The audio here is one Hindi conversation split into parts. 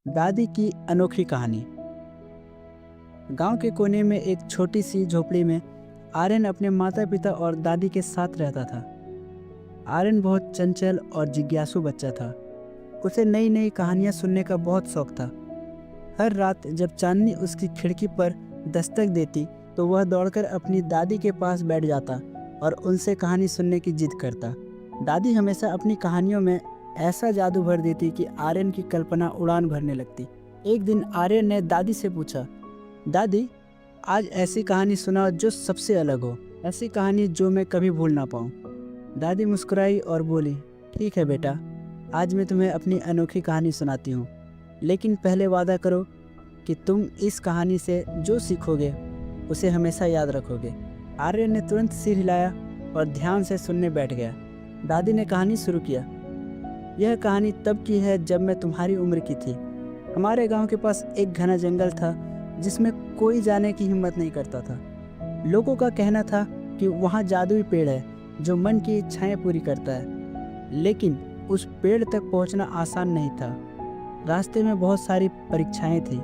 दादी की अनोखी कहानी। गांव के कोने में एक छोटी सी झोपड़ी में आर्यन अपने माता पिता और दादी के साथ रहता था। आर्यन बहुत चंचल और जिज्ञासु बच्चा था। उसे नई नई कहानियां सुनने का बहुत शौक था। हर रात जब चांदनी उसकी खिड़की पर दस्तक देती तो वह दौड़कर अपनी दादी के पास बैठ जाता और उनसे कहानी सुनने की जिद करता। दादी हमेशा अपनी कहानियों में ऐसा जादू भर देती कि आर्यन की कल्पना उड़ान भरने लगती। एक दिन आर्यन ने दादी से पूछा, दादी, आज ऐसी कहानी सुनाओ जो सबसे अलग हो, ऐसी कहानी जो मैं कभी भूल ना पाऊँ। दादी मुस्कुराई और बोली, ठीक है बेटा, आज मैं तुम्हें अपनी अनोखी कहानी सुनाती हूँ, लेकिन पहले वादा करो कि तुम इस कहानी से जो सीखोगे उसे हमेशा याद रखोगे। आर्यन ने तुरंत सिर हिलाया और ध्यान से सुनने बैठ गया। दादी ने कहानी शुरू किया। यह कहानी तब की है जब मैं तुम्हारी उम्र की थी। हमारे गांव के पास एक घना जंगल था जिसमें कोई जाने की हिम्मत नहीं करता था। लोगों का कहना था कि वहाँ जादुई पेड़ है जो मन की इच्छाएं पूरी करता है, लेकिन उस पेड़ तक पहुँचना आसान नहीं था। रास्ते में बहुत सारी परीक्षाएं थी।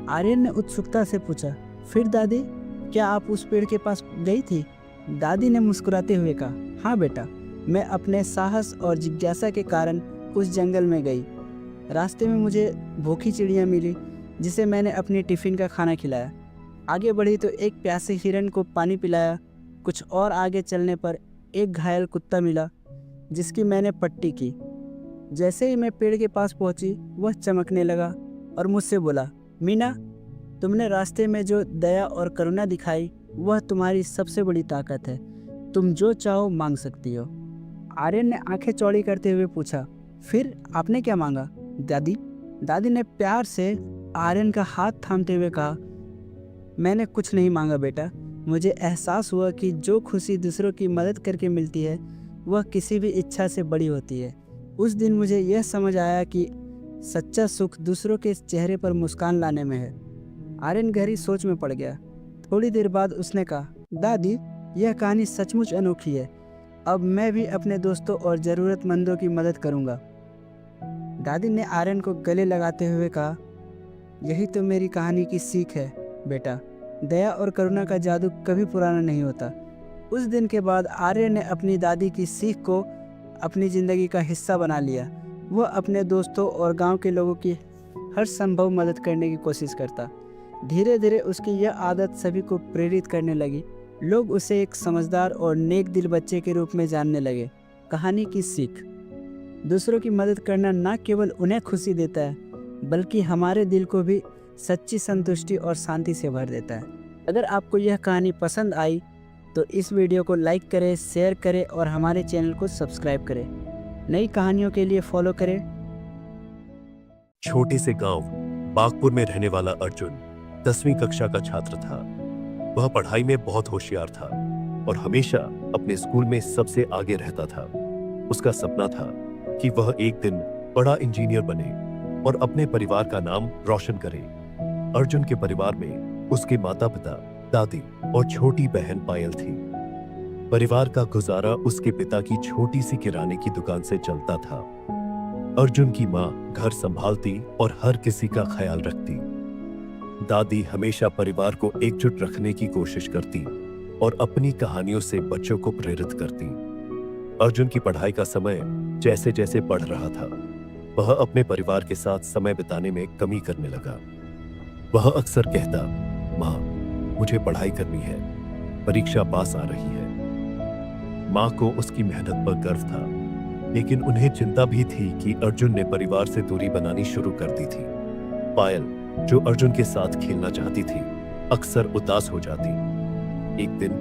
आर्यन ने उत्सुकता से पूछा, फिर दादी, क्या आप उस पेड़ के पास गई थी? दादी ने मुस्कुराते हुए कहा, हाँ बेटा, मैं अपने साहस और जिज्ञासा के कारण उस जंगल में गई। रास्ते में मुझे भूखी चिड़िया मिली जिसे मैंने अपनी टिफ़िन का खाना खिलाया। आगे बढ़ी तो एक प्यासे हिरन को पानी पिलाया। कुछ और आगे चलने पर एक घायल कुत्ता मिला जिसकी मैंने पट्टी की। जैसे ही मैं पेड़ के पास पहुंची, वह चमकने लगा और मुझसे बोला, मीना, तुमने रास्ते में जो दया और करुणा दिखाई वह तुम्हारी सबसे बड़ी ताकत है। तुम जो चाहो मांग सकती हो। आर्यन ने आंखें चौड़ी करते हुए पूछा, फिर आपने क्या मांगा दादी? दादी ने प्यार से आर्यन का हाथ थामते हुए कहा, मैंने कुछ नहीं मांगा बेटा। मुझे एहसास हुआ कि जो खुशी दूसरों की मदद करके मिलती है वह किसी भी इच्छा से बड़ी होती है। उस दिन मुझे यह समझ आया कि सच्चा सुख दूसरों के चेहरे पर मुस्कान लाने में है। आर्यन गहरी सोच में पड़ गया। थोड़ी देर बाद उसने कहा, दादी, यह कहानी सचमुच अनोखी है। अब मैं भी अपने दोस्तों और ज़रूरतमंदों की मदद करूंगा। दादी ने आर्यन को गले लगाते हुए कहा, यही तो मेरी कहानी की सीख है बेटा। दया और करुणा का जादू कभी पुराना नहीं होता। उस दिन के बाद आर्यन ने अपनी दादी की सीख को अपनी ज़िंदगी का हिस्सा बना लिया। वह अपने दोस्तों और गांव के लोगों की हर संभव मदद करने की कोशिश करता। धीरे धीरे उसकी यह आदत सभी को प्रेरित करने लगी। लोग उसे एक समझदार और नेक दिल बच्चे के रूप में जानने लगे। कहानी की सीख, दूसरों की मदद करना न केवल उन्हें खुशी देता है बल्कि हमारे दिल को भी सच्ची संतुष्टि और शांति से भर देता है। अगर आपको यह कहानी पसंद आई तो इस वीडियो को लाइक करें, शेयर करें और हमारे चैनल को सब्सक्राइब करें। नई कहानियों के लिए फॉलो करें। छोटे से गांव बागपुर में रहने वाला अर्जुन 10वीं कक्षा का छात्र था। वह पढ़ाई में बहुत होशियार था और हमेशा अपने स्कूल में सबसे आगे रहता था। उसका सपना था कि वह एक दिन बड़ा इंजीनियर बने और अपने परिवार का नाम रोशन करे। अर्जुन के परिवार में उसके माता पिता, दादी और छोटी बहन पायल थी। परिवार का गुजारा उसके पिता की छोटी सी किराने की दुकान से चलता था। अर्जुन की माँ घर संभालती और हर किसी का ख्याल रखती। दादी हमेशा परिवार को एकजुट रखने की कोशिश करती और अपनी कहानियों से बच्चों को प्रेरित करती। अर्जुन की पढ़ाई का समय जैसे जैसे बढ़ रहा था, वह अपने परिवार के साथ समय बिताने में कमी करने लगा। वह अक्सर कहता, माँ, मुझे पढ़ाई करनी है, परीक्षा पास आ रही है। माँ को उसकी मेहनत पर गर्व था, लेकिन उन्हें चिंता भी थी कि अर्जुन ने परिवार से दूरी बनानी शुरू कर दी थी। पायल, जो अर्जुन के साथ खेलना चाहती थी, अक्सर उदास हो जाती। एक दिन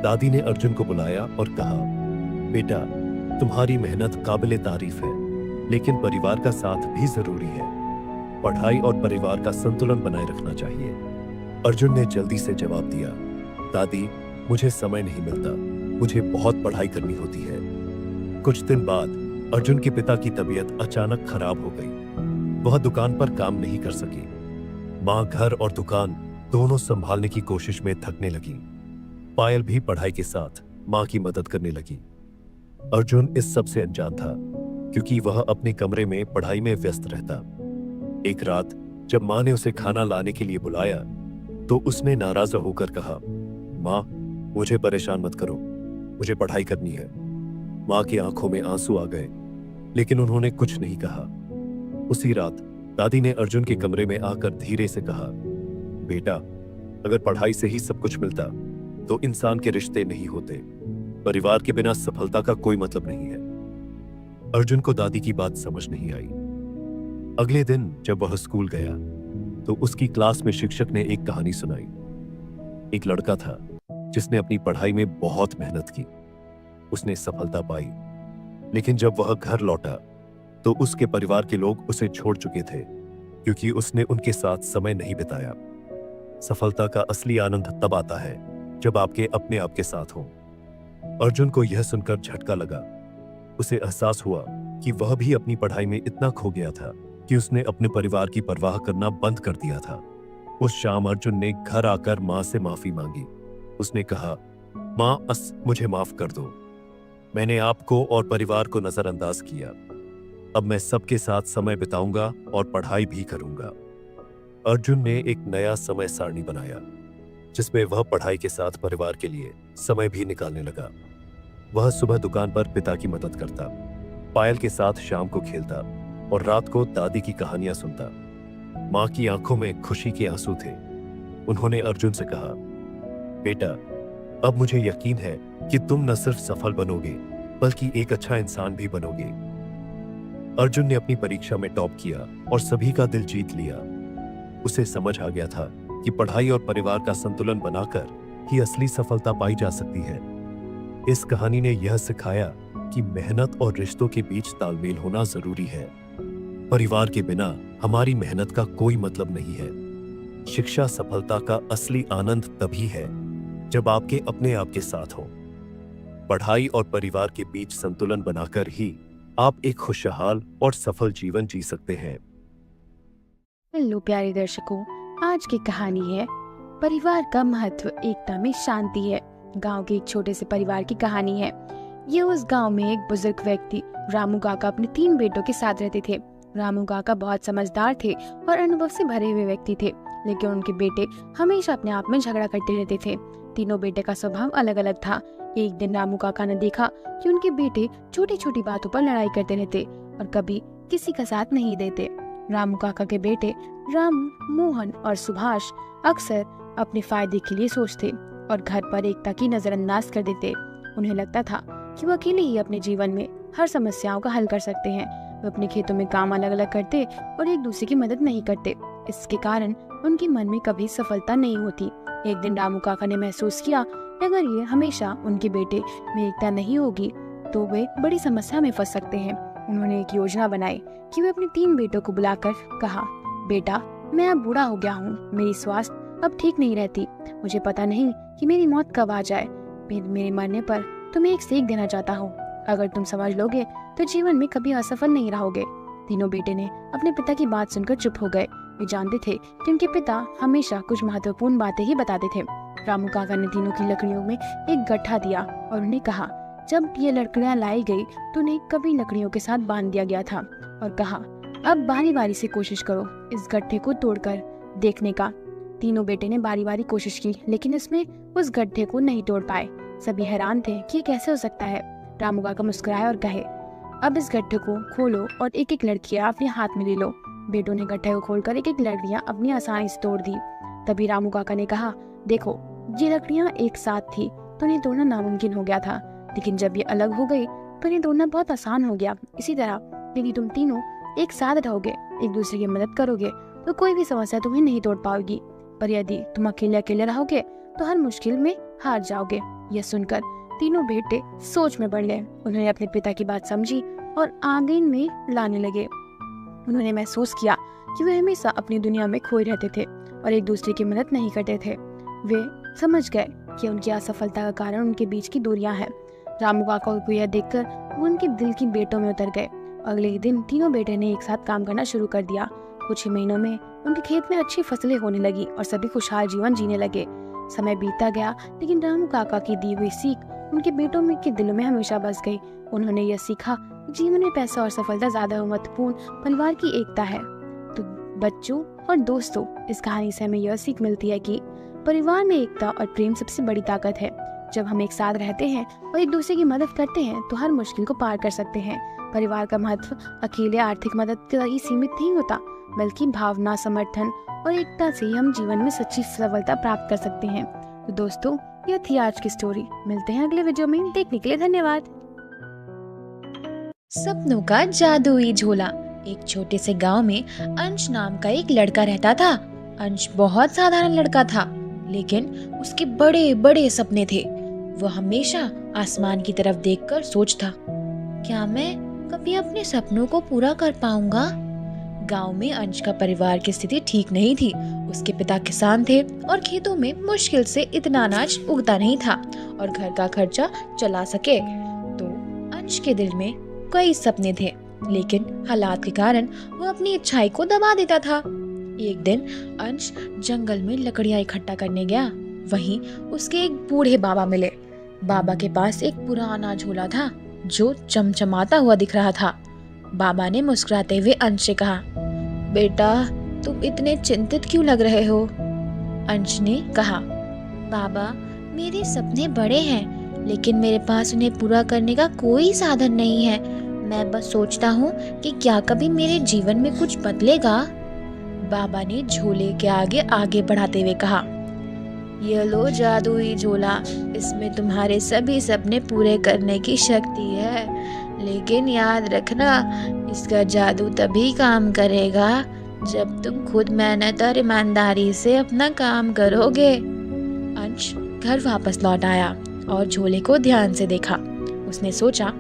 दादी ने अर्जुन को बुलाया और कहा, बेटा, तुम्हारी मेहनत काबिले तारीफ है, लेकिन परिवार का साथ भी जरूरी है। पढ़ाई और परिवार का संतुलन बनाए रखना चाहिए। अर्जुन ने जल्दी से जवाब दिया, दादी, मुझे समय नहीं मिलता, मुझे बहुत पढ़ाई करनी होती है। कुछ दिन बाद अर्जुन के पिता की तबीयत अचानक खराब हो गई। वह दुकान पर काम नहीं कर सकी। माँ घर और दुकान दोनों संभालने की कोशिश में थकने लगी। पायल भी पढ़ाई के साथ माँ की मदद करने लगी। अर्जुन इस सब से अनजान था, क्योंकि वह अपने कमरे में पढ़ाई में व्यस्त रहता। एक रात जब माँ ने उसे खाना लाने के लिए बुलाया तो उसने नाराज होकर कहा, माँ, मुझे परेशान मत करो, मुझे पढ़ाई करनी है। माँ की आंखों में आंसू आ गए, लेकिन उन्होंने कुछ नहीं कहा। उसी रात दादी ने अर्जुन के कमरे में आकर धीरे से कहा, बेटा, अगर पढ़ाई से ही सब कुछ मिलता तो इंसान के रिश्ते नहीं होते। परिवार के बिना सफलता का कोई मतलब नहीं है। अर्जुन को दादी की बात समझ नहीं आई। अगले दिन जब वह स्कूल गया तो उसकी क्लास में शिक्षक ने एक कहानी सुनाई। एक लड़का था जिसने अपनी पढ़ाई में बहुत मेहनत की। उसने सफलता पाई, लेकिन जब वह घर लौटा तो उसके परिवार के लोग उसे छोड़ चुके थे क्योंकि उसने उनके साथ समय नहीं बिताया। सफलता का असली आनंद तब आता है जब आपके अपने आप के साथ हो। अर्जुन को यह सुनकर झटका लगा। उसे एहसास हुआ कि वह भी अपनी पढ़ाई में इतना खो गया था कि उसने अपने परिवार की परवाह करना बंद कर दिया था। उस शाम अर्जुन ने घर आकर माँ से माफी मांगी। उसने कहा, माँ, मुझे माफ कर दो। मैंने आपको और परिवार को नजरअंदाज किया। अब मैं सबके साथ समय बिताऊंगा और पढ़ाई भी करूंगा। अर्जुन ने एक नया समय सारणी बनाया जिसमें वह पढ़ाई के साथ परिवार के लिए समय भी निकालने लगा। वह सुबह दुकान पर पिता की मदद करता, पायल के साथ शाम को खेलता और रात को दादी की कहानियां सुनता। माँ की आंखों में खुशी के आंसू थे। उन्होंने अर्जुन से कहा, बेटा, अब मुझे यकीन है कि तुम न सिर्फ सफल बनोगे बल्कि एक अच्छा इंसान भी बनोगे। अर्जुन ने अपनी परीक्षा में टॉप किया और सभी का दिल जीत लिया। उसे समझ आ गया था कि पढ़ाई और परिवार का संतुलन बनाकर ही असली सफलता पाई जा सकती है। इस कहानी ने यह सिखाया कि मेहनत और रिश्तों के बीच तालमेल होना जरूरी है। परिवार के बिना हमारी मेहनत का कोई मतलब नहीं है। शिक्षा सफलता का असली आनंद तभी है जब आपके अपने आप के साथ हो। पढ़ाई और परिवार के बीच संतुलन बनाकर ही आप एक खुशहाल और सफल जीवन जी सकते हैं। हेलो प्यारे दर्शकों, आज की कहानी है परिवार का महत्व एकता में शांति है। गांव के एक छोटे से परिवार की कहानी है। ये उस गांव में एक बुजुर्ग व्यक्ति रामू काका अपने 3 बेटों के साथ रहते थे। रामू काका बहुत समझदार थे और अनुभव से भरे हुए व्यक्ति थे, लेकिन उनके बेटे हमेशा अपने आप में झगड़ा करते रहते थे। तीनों बेटे का स्वभाव अलग अलग था। एक दिन रामू काका ने देखा कि उनके बेटे छोटी छोटी बातों पर लड़ाई करते रहते और कभी किसी का साथ नहीं देते। रामू काका के बेटे राम, मोहन और सुभाष अक्सर अपने फायदे के लिए सोचते और घर पर एकता की नजरअंदाज कर देते। उन्हें लगता था कि वो अकेले ही अपने जीवन में हर समस्याओं का हल कर सकते हैं। वे अपने खेतों में काम अलग अलग करते और एक दूसरे की मदद नहीं करते। इसके कारण उनके मन में कभी सफलता नहीं होती। एक दिन रामू काका ने महसूस किया कि अगर ये हमेशा उनके बेटे में एकता नहीं होगी तो वे बड़ी समस्या में फंस सकते हैं। उन्होंने एक योजना बनाई कि वे अपने 3 बेटों को बुलाकर कहा, बेटा, मैं अब बूढ़ा हो गया हूँ, मेरी स्वास्थ्य अब ठीक नहीं रहती, मुझे पता नहीं कि मेरी मौत कब आ जाए। मेरे मरने पर तुम्हें एक सीख देना चाहता हूँ। अगर तुम समझ लोगे तो जीवन में कभी असफल नहीं रहोगे। तीनों बेटे ने अपने पिता की बात सुनकर चुप हो गए। वे जानते थे कि उनके पिता हमेशा कुछ महत्वपूर्ण बातें ही बताते थे। रामू काका ने तीनों की लकड़ियों में एक गट्ठा दिया और उन्हें कहा, जब ये लकड़ियां लाई गई तो उन्हें कभी लकड़ियों के साथ बांध दिया गया था और कहा, अब बारी बारी से कोशिश करो इस गड्ढे को तोड़कर देखने का। तीनों बेटे ने बारी बारी कोशिश की, लेकिन इसमें उस गड्ढे को नहीं तोड़ पाए। सभी हैरान थे कि ये कैसे हो सकता है। रामू काका मुस्कुराए और कहे, अब इस गड्ढे को खोलो और एक एक लड़कियां अपने हाथ में ले लो। बेटों ने गड्ढे को खोलकर एक एक लकड़ियां अपनी आसानी से तोड़ दी। तभी रामू काका ने कहा, देखो, ये लकड़ियां एक साथ थी तो इन्हें तोड़ना नामुमकिन हो गया था, लेकिन जब ये अलग हो गई तो इन्हें तोड़ना बहुत आसान हो गया। इसी तरह यदि तुम तीनों एक साथ रहोगे, एक दूसरे की मदद करोगे, तो कोई भी समस्या तुम्हें नहीं तोड़ पाएगी। पर यदि तुम अकेले अकेले रहोगे तो हर मुश्किल में हार जाओगे। यह सुनकर तीनों बेटे सोच में पड़ गए। उन्होंने अपने पिता की बात समझी और आंगन में लाने लगे। उन्होंने महसूस किया कि वे हमेशा अपनी दुनिया में खोए रहते थे और एक दूसरे की मदद नहीं करते थे। वे समझ गए कि उनकी असफलता का कारण उनके बीच की दूरियां हैं। रामू काका को यह देखकर वो उनके दिल की बेटों में उतर गए। अगले ही दिन तीनों बेटे ने एक साथ काम करना शुरू कर दिया। कुछ ही महीनों में उनके खेत में अच्छी फसलें होने लगी और सभी खुशहाल जीवन जीने लगे। समय बीतता गया, लेकिन रामू काका की दी हुई सीख उनके बेटों में के दिलों में हमेशा बस गई। उन्होंने यह सीखा, जीवन में पैसा और सफलता ज्यादा महत्वपूर्ण परिवार की एकता है। तो बच्चों और दोस्तों, इस कहानी से हमें यह सीख मिलती है कि परिवार में एकता और प्रेम सबसे बड़ी ताकत है। जब हम एक साथ रहते हैं और एक दूसरे की मदद करते हैं तो हर मुश्किल को पार कर सकते हैं। परिवार का महत्व अकेले आर्थिक मदद तक ही सीमित नहीं होता, बल्कि भावना, समर्थन और एकता से ही हम जीवन में सच्ची सफलता प्राप्त कर सकते हैं। तो दोस्तों, यह थी आज की स्टोरी। मिलते हैं अगले वीडियो में। देखने के लिए धन्यवाद। सपनों का जादुई झोला। एक छोटे से गांव में अंश नाम का एक लड़का रहता था। अंश बहुत साधारण लड़का था, लेकिन उसके बड़े बड़े सपने थे। वह हमेशा आसमान की तरफ देखकर सोचता, क्या मैं कभी अपने सपनों को पूरा कर पाऊंगा? गांव में अंश का परिवार की स्थिति ठीक नहीं थी। उसके पिता किसान थे और खेतों में मुश्किल से इतना अनाज उगता नहीं था और घर का खर्चा चला सके। तो अंश के दिल में कई सपने थे, लेकिन हालात के कारण वो अपनी इच्छाएं को दबा देता था। एक दिन अंश जंगल में लकड़ियां इकट्ठा करने गया। वहीं उसके एक बूढ़े बाबा मिले। बाबा के पास एक पुराना झोला था जो चमचमाता हुआ दिख रहा था। बाबा ने मुस्कुराते हुए अंश से कहा, बेटा, तुम इतने चिंतित क्यों लग रहे हो? अंश ने कहा, बाबा, मेरे सपने बड़े हैं, लेकिन मेरे पास उन्हें पूरा करने का कोई साधन नहीं है। मैं बस सोचता हूँ कि क्या कभी मेरे जीवन में कुछ बदलेगा? बाबा ने झोले के आगे आगे बढ़ाते हुए कहा, ये लो जादुई झोला, इसमें तुम्हारे सभी सपने पूरे करने की शक्ति है। लेकिन याद रखना, इसका जादू तभी काम करेगा जब तुम खुद मेहनत और ईमानदारी से अपना काम करोगे। अंश घर वापस लौट आया और झोले को ध्यान से देखा। उसने सोचा,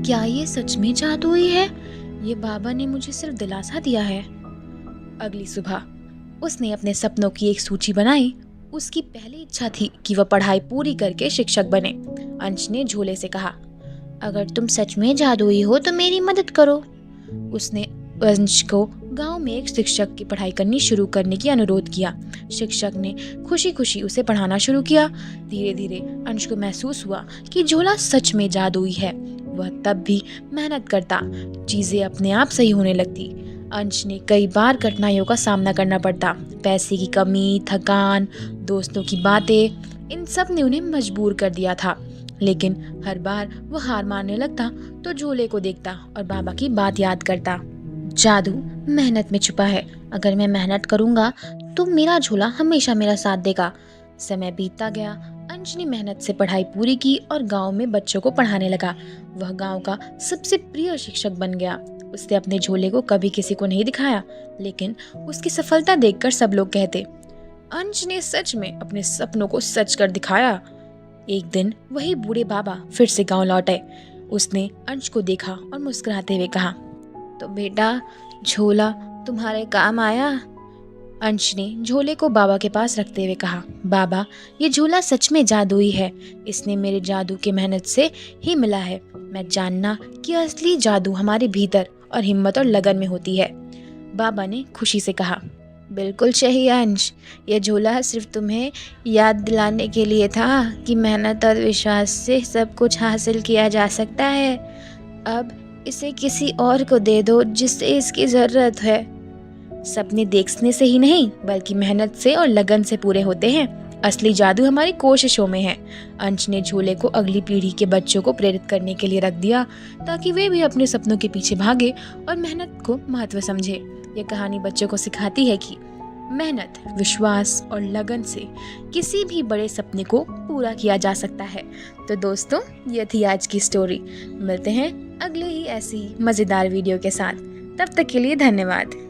क्या ये सच में जादुई है? ये बाबा ने मुझे सिर्फ दिलासा दिया है। अगली सुबह उसने अपने सपनों की एक सूची बनाई। उसकी पहली इच्छा थी कि वह पढ़ाई पूरी करके शिक्षक बने। अंश ने झोले से कहा, अगर तुम सच में जादुई हो तो मेरी मदद करो। उसने अंश को गांव में एक शिक्षक की पढ़ाई करनी शुरू करने की अनुरोध किया। शिक्षक ने खुशी खुशी उसे पढ़ाना शुरू किया। धीरे धीरे अंश को महसूस हुआ कि झोला सच में जादुई है। वह तब भी मेहनत करता, चीजें अपने आप सही होने लगती। अंश ने कई बार कठिनाइयों का सामना करना पड़ता। पैसे की कमी, थकान, दोस्तों की बातें, इन सब ने उन्हें मजबूर कर दिया था। लेकिन हर बार वो हार मानने लगता तो झोले को देखता और बाबा की बात याद करता। जादू मेहनत में छुपा है। अगर मैं मेहनत करूंगा तो मेरा झोला हमेशा मेरा साथ देगा। समय बीतता गया। अंश ने मेहनत से पढ़ाई पूरी की और गांव में बच्चों को पढ़ाने लगा। वह गांव का सबसे प्रिय शिक्षक बन गया। उसने अपने झोले को कभी किसी को नहीं दिखाया, लेकिन उसकी सफलता देखकर सब लोग कहते, अंश ने सच में अपने सपनों को सच कर दिखाया। एक दिन वही बूढ़े बाबा फिर से गांव लौटे। उसने अंश को देखा और मुस्कुराते हुए कहा, तो बेटा, झोला तुम्हारे काम आया? अंश ने झोले को बाबा के पास रखते हुए कहा, बाबा, ये झोला सच में जादुई है। इसने मेरे जादू की मेहनत से ही मिला है। मैं जानना कि असली जादू हमारे भीतर और हिम्मत और लगन में होती है। बाबा ने खुशी से कहा, बिल्कुल सही अंश, ये झोला सिर्फ तुम्हें याद दिलाने के लिए था कि मेहनत और विश्वास से सब कुछ हासिल किया जा सकता है। अब इसे किसी और को दे दो जिससे इसकी जरूरत है। सपने देखने से ही नहीं, बल्कि मेहनत से और लगन से पूरे होते हैं। असली जादू हमारी कोशिशों में है। अंश ने झोले को अगली पीढ़ी के बच्चों को प्रेरित करने के लिए रख दिया, ताकि वे भी अपने सपनों के पीछे भागे और मेहनत को महत्व समझे। यह कहानी बच्चों को सिखाती है कि मेहनत, विश्वास और लगन से किसी भी बड़े सपने को पूरा किया जा सकता है। तो दोस्तों, ये थी आज की स्टोरी। मिलते हैं अगले ही ऐसी मजेदार वीडियो के साथ। तब तक के लिए धन्यवाद।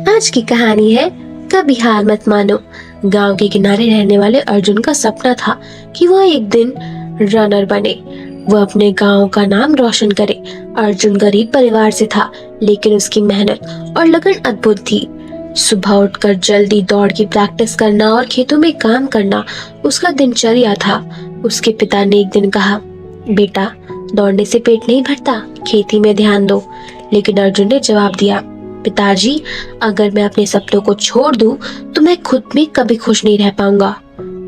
आज की कहानी है कभी हार मत मानो। गांव के किनारे रहने वाले अर्जुन का सपना था कि वह एक दिन रनर बने, वह अपने गांव का नाम रोशन करे। अर्जुन गरीब परिवार से था, लेकिन उसकी मेहनत और लगन अद्भुत थी। सुबह उठकर जल्दी दौड़ की प्रैक्टिस करना और खेतों में काम करना उसका दिनचर्या था। उसके पिता ने एक दिन कहा, बेटा, दौड़ने से पेट नहीं भरता, खेती में ध्यान दो। लेकिन अर्जुन ने जवाब दिया, पिताजी, अगर मैं अपने सपनों को छोड़ दूं तो मैं खुद में कभी खुश नहीं रह पाऊंगा।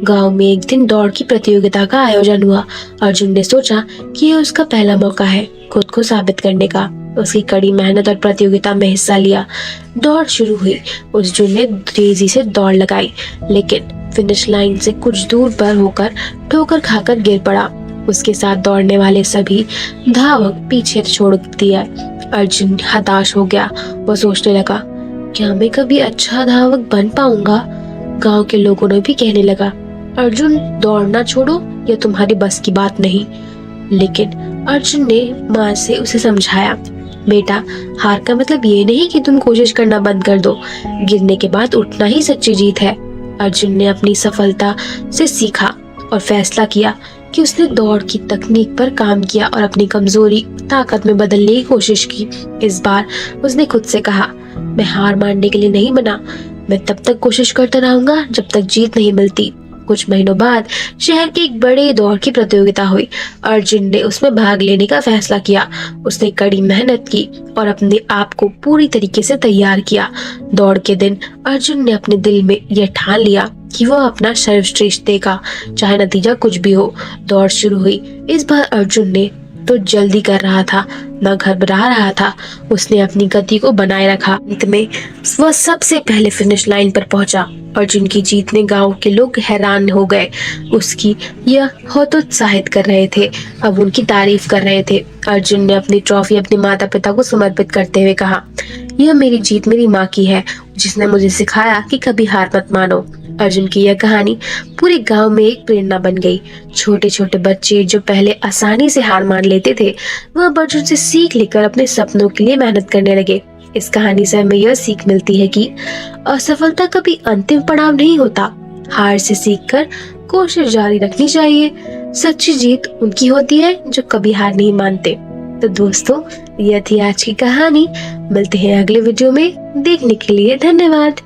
गांव में एक दिन दौड़ की प्रतियोगिता का आयोजन हुआ। अर्जुन ने सोचा कि यह उसका पहला मौका है खुद को साबित करने का। उसकी कड़ी मेहनत और प्रतियोगिता में हिस्सा लिया। दौड़ शुरू हुई। अर्जुन ने तेजी से दौड़ लगाई, लेकिन फिनिश लाइन से कुछ दूर पर होकर ठोकर खाकर गिर पड़ा। उसके साथ दौड़ने वाले सभी धावक पीछे छोड़ दिया। अर्जुन हताश हो गया। वो सोचने लगा, क्या मैं कभी अच्छा धावक बन पाऊंगा? गांव के लोगों ने भी कहने लगा, अर्जुन दौड़ना छोड़ो, यह तुम्हारी बस की बात नहीं। लेकिन अर्जुन ने माँ से उसे समझाया, बेटा, हार का मतलब ये नहीं कि तुम कोशिश करना बंद कर दो। गिरने के बाद उठना ही सच्ची जीत है। अर्जुन ने अपनी सफलता से सीखा और फैसला किया कि उसने दौड़ की तकनीक पर काम किया और अपनी कमजोरी ताकत में बदलने की कोशिश की। इस बार उसने खुद से कहा, मैं हार मानने के लिए नहीं बना, मैं तब तक कोशिश करता रहूंगा जब तक जीत नहीं मिलती। कुछ महीनों बाद शहर की एक बड़ी दौड़ की प्रतियोगिता हुई। अर्जुन ने उसमें भाग लेने का फैसला किया। उसने कड़ी मेहनत की और अपने आप को पूरी तरीके से तैयार किया। दौड़ के दिन अर्जुन ने अपने दिल में यह ठान लिया कि वह अपना सर्वश्रेष्ठ देगा, चाहे नतीजा कुछ भी हो। दौड़ शुरू हुई। इस बार अर्जुन ने तो जल्दी कर रहा था, न घबरा रहा था। उसने अपनी गति को बनाए रखा। अंत में वह सबसे पहले फिनिश लाइन पर पहुंचा। अर्जुन की जीत में गांव के लोग हैरान हो गए। उसकी यह हतोत्साहित कर रहे थे, अब उनकी तारीफ कर रहे थे। अर्जुन ने अपनी ट्रॉफी अपने माता पिता को समर्पित करते हुए कहा, यह मेरी जीत मेरी माँ की है, जिसने मुझे सिखाया कि कभी हार मत मानो। अर्जुन की यह कहानी पूरे गांव में एक प्रेरणा बन गई। छोटे छोटे बच्चे जो पहले आसानी से हार मान लेते थे, वह अब अर्जुन से सीख लेकर अपने सपनों के लिए मेहनत करने लगे। इस कहानी से हमें यह सीख मिलती है कि असफलता कभी अंतिम पड़ाव नहीं होता। हार से सीखकर कोशिश जारी रखनी चाहिए। सच्ची जीत उनकी होती है जो कभी हार नहीं मानते। तो दोस्तों, यह थी आज की कहानी। मिलते हैं अगले वीडियो में। देखने के लिए धन्यवाद।